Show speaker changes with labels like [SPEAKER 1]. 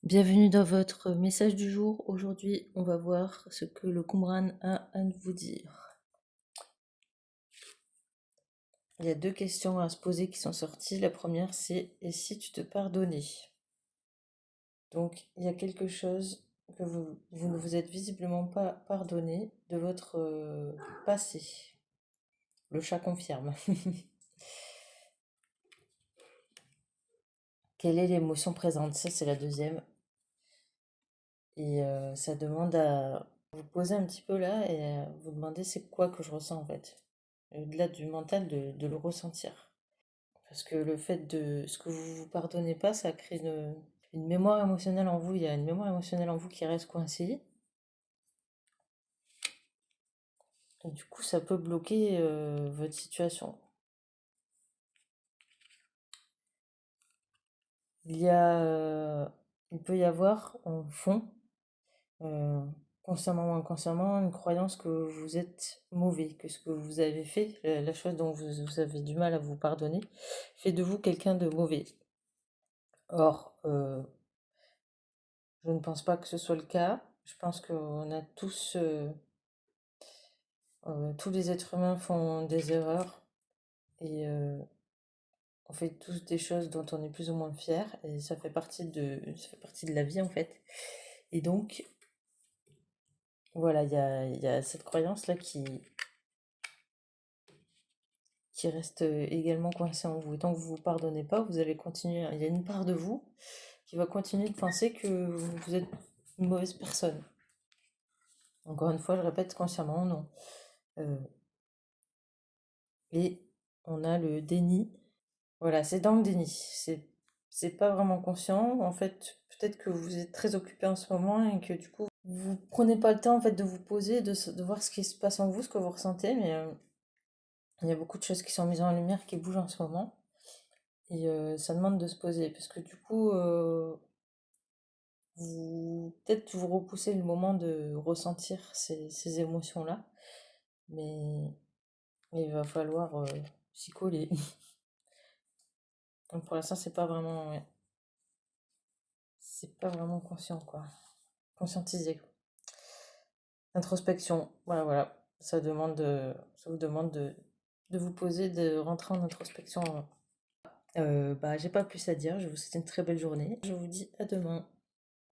[SPEAKER 1] Bienvenue dans votre message du jour. Aujourd'hui, on va voir ce que le Qumran a à vous dire. Il y a deux questions à se poser qui sont sorties. La première, c'est « Et si tu te pardonnais ?» Donc, il y a quelque chose que vous ne vous êtes visiblement pas pardonné de votre passé. Le chat confirme. Quelle est l'émotion présente? Ça, c'est la deuxième. Et ça demande à vous poser un petit peu là et à vous demander c'est quoi que je ressens en fait. Au-delà du mental, de le ressentir. Parce que le fait de ce que vous vous pardonnez pas, ça crée une mémoire émotionnelle en vous. Il y a une mémoire émotionnelle en vous qui reste coincée. Et du coup, ça peut bloquer votre situation. Il peut y avoir en fond, euh, consciemment ou inconsciemment, une croyance que vous êtes mauvais, que ce que vous avez fait, la chose dont vous avez du mal à vous pardonner, fait de vous quelqu'un de mauvais. Or, je ne pense pas que ce soit le cas. Je pense qu'on a tous les êtres humains font des erreurs et on fait tous des choses dont on est plus ou moins fier et ça fait partie de la vie en fait. Et donc, voilà, il y a cette croyance-là qui reste également coincée en vous. Et tant que vous ne vous pardonnez pas, vous allez continuer. Il y a une part de vous qui va continuer de penser que vous êtes une mauvaise personne. Encore une fois, je répète consciemment, non. Euh, et on a le déni. Voilà, c'est dans le déni. C'est pas vraiment conscient. En fait, peut-être que vous êtes très occupé en ce moment et que du coup, vous prenez pas le temps en fait de vous poser, de voir ce qui se passe en vous, ce que vous ressentez. Mais il y a beaucoup de choses qui sont mises en lumière, qui bougent en ce moment. Et ça demande de se poser. Parce que du coup, peut-être vous repoussez le moment de ressentir ces émotions-là. Mais, mais il va falloir s'y coller. Donc pour l'instant, ouais, c'est pas vraiment conscient, quoi. Conscientisé. Introspection, voilà, voilà. Ça vous demande de vous poser, de rentrer en introspection. J'ai pas plus à dire. Je vous souhaite une très belle journée. Je vous dis à demain.